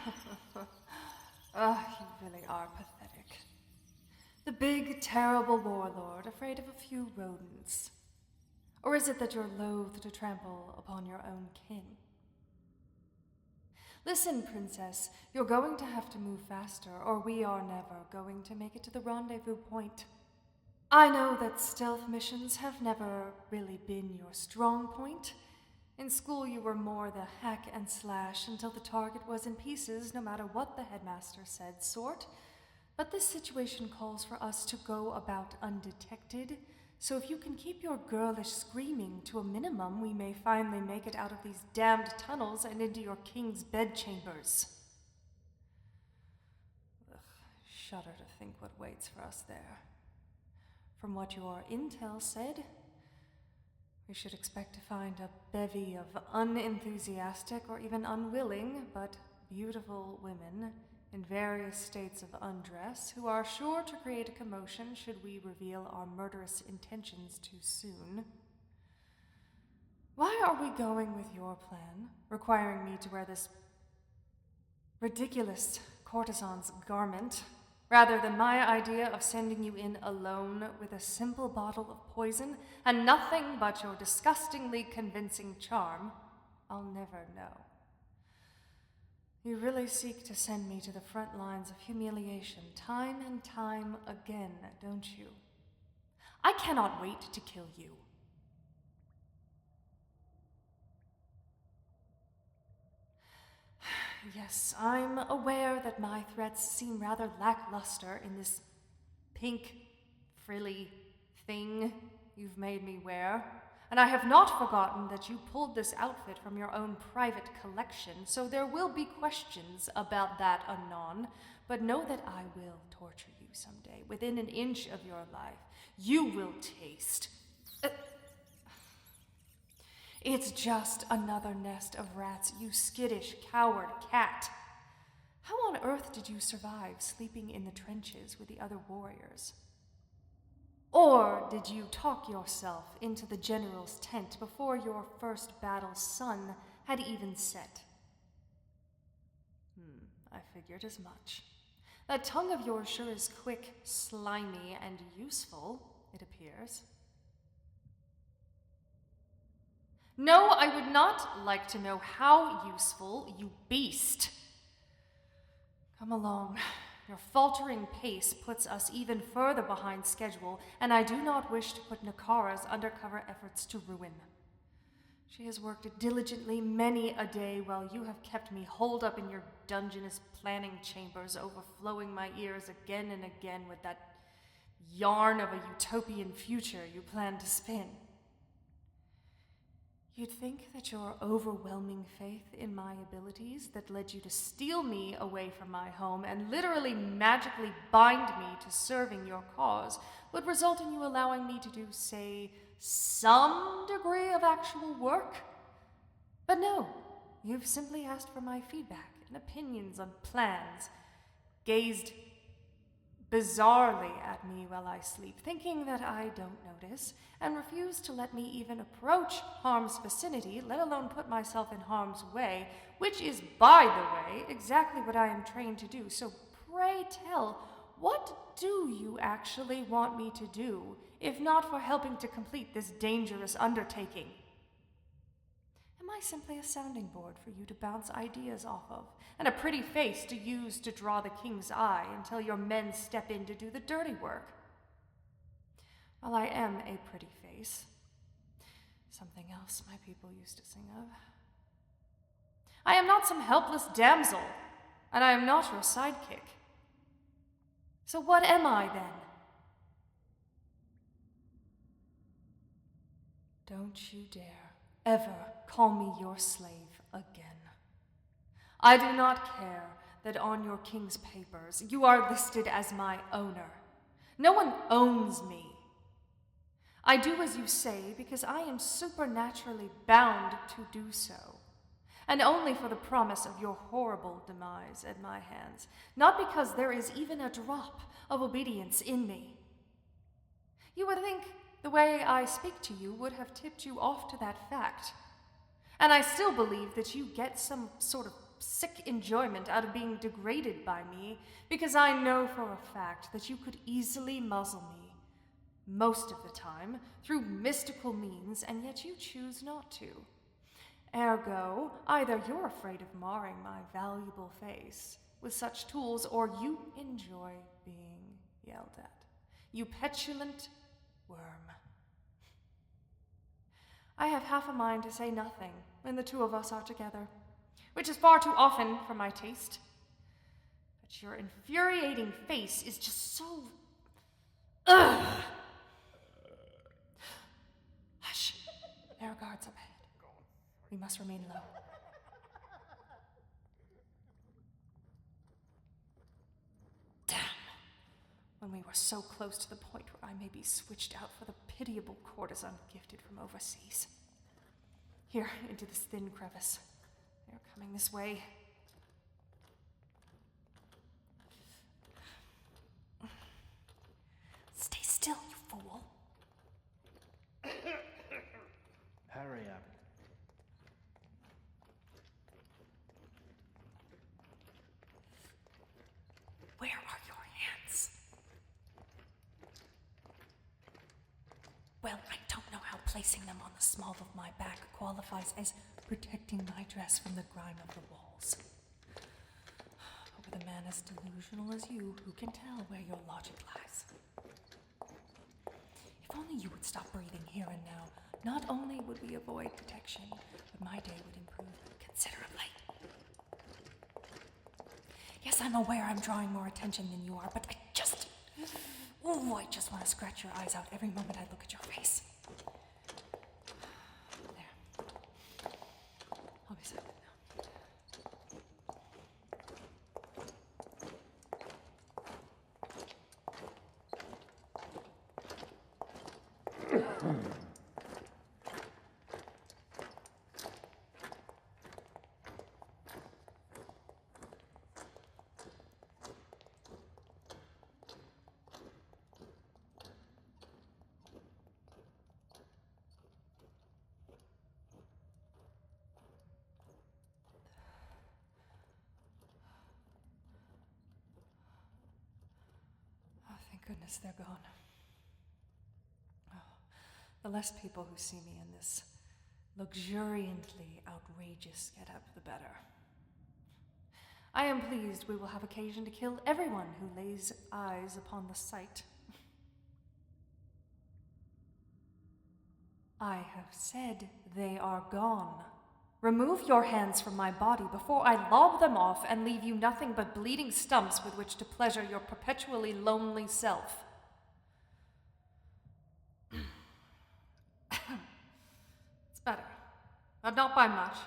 You really are pathetic. The big, terrible warlord, afraid of a few rodents. Or is it that you're loath to trample upon your own kin? Listen, princess, you're going to have to move faster, or we are never going to make it to the rendezvous point. I know that stealth missions have never really been your strong point. In school, you were more the hack and slash until the target was in pieces, no matter what the headmaster said sort. But this situation calls for us to go about undetected, so if you can keep your girlish screaming to a minimum, we may finally make it out of these damned tunnels and into your king's bedchambers. Ugh, shudder to think what waits for us there. From what your intel said, we should expect to find a bevy of unenthusiastic or even unwilling, but beautiful women in various states of undress who are sure to create a commotion should we reveal our murderous intentions too soon. Why are we going with your plan, requiring me to wear this ridiculous courtesan's garment, rather than my idea of sending you in alone with a simple bottle of poison and nothing but your disgustingly convincing charm? I'll never know. You really seek to send me to the front lines of humiliation time and time again, don't you? I cannot wait to kill you. Yes, I'm aware that my threats seem rather lackluster in this pink, frilly thing you've made me wear. And I have not forgotten that you pulled this outfit from your own private collection, so there will be questions about that anon, but know that I will torture you someday, within an inch of your life. You will taste. It's just another nest of rats, you skittish, coward cat. How on earth did you survive sleeping in the trenches with the other warriors? Or did you talk yourself into the general's tent before your first battle's sun had even set? I figured as much. That tongue of yours sure is quick, slimy, and useful, it appears. No, I would not like to know how useful, you beast. Come along. Your faltering pace puts us even further behind schedule, and I do not wish to put Nakara's undercover efforts to ruin. She has worked diligently many a day while you have kept me holed up in your dungeness planning chambers, overflowing my ears again and again with that yarn of a utopian future you plan to spin. You'd think that your overwhelming faith in my abilities that led you to steal me away from my home and literally magically bind me to serving your cause would result in you allowing me to do, say, some degree of actual work. But no, you've simply asked for my feedback and opinions on plans, gazed bizarrely at me while I sleep, thinking that I don't notice, and refused to let me even approach harm's vicinity, let alone put myself in harm's way, which is, by the way, exactly what I am trained to do. So pray tell, what do you actually want me to do, if not for helping to complete this dangerous undertaking? Am I simply a sounding board for you to bounce ideas off of, and a pretty face to use to draw the king's eye until your men step in to do the dirty work? Well, I am a pretty face. Something else my people used to sing of. I am not some helpless damsel, and I am not your sidekick. So what am I, then? Don't you dare ever call me your slave again. I do not care that on your king's papers you are listed as my owner. No one owns me. I do as you say because I am supernaturally bound to do so, and only for the promise of your horrible demise at my hands, not because there is even a drop of obedience in me. You would think the way I speak to you would have tipped you off to that fact. And I still believe that you get some sort of sick enjoyment out of being degraded by me, because I know for a fact that you could easily muzzle me, most of the time, through mystical means, and yet you choose not to. Ergo, either you're afraid of marring my valuable face with such tools, or you enjoy being yelled at. You petulant worm. I have half a mind to say nothing when the two of us are together, which is far too often for my taste. But your infuriating face is just so... Ugh! Hush. There are guards up ahead. We must remain low. Damn. When we were so close to the point where I may be switched out for the pitiable courtesan gifted from overseas. Here, into this thin crevice. They're coming this way. Stay still, you fool. Hurry up. Where are your hands? Well, I don't know how placing them on the small of my back qualifies as protecting my dress from the grime of the walls. But with a man as delusional as you, who can tell where your logic lies? If only you would stop breathing here and now, not only would we avoid detection, but my day would improve considerably. Yes, I'm aware I'm drawing more attention than you are, but I just want to scratch your eyes out every moment I look at your face. There. I'll be silent now. Thank goodness they're gone. Oh, the less people who see me in this luxuriantly outrageous getup, the better. I am pleased we will have occasion to kill everyone who lays eyes upon the sight. I have said they are gone. Remove your hands from my body before I lob them off and leave you nothing but bleeding stumps with which to pleasure your perpetually lonely self. It's better, but not by much.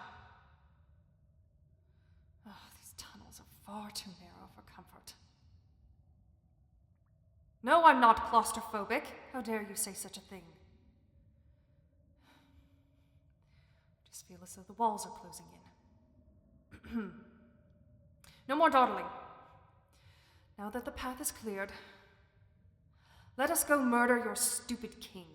Oh, these tunnels are far too narrow for comfort. No, I'm not claustrophobic. How dare you say such a thing? Just feel as though the walls are closing in. No more dawdling. Now that the path is cleared, let us go murder your stupid king.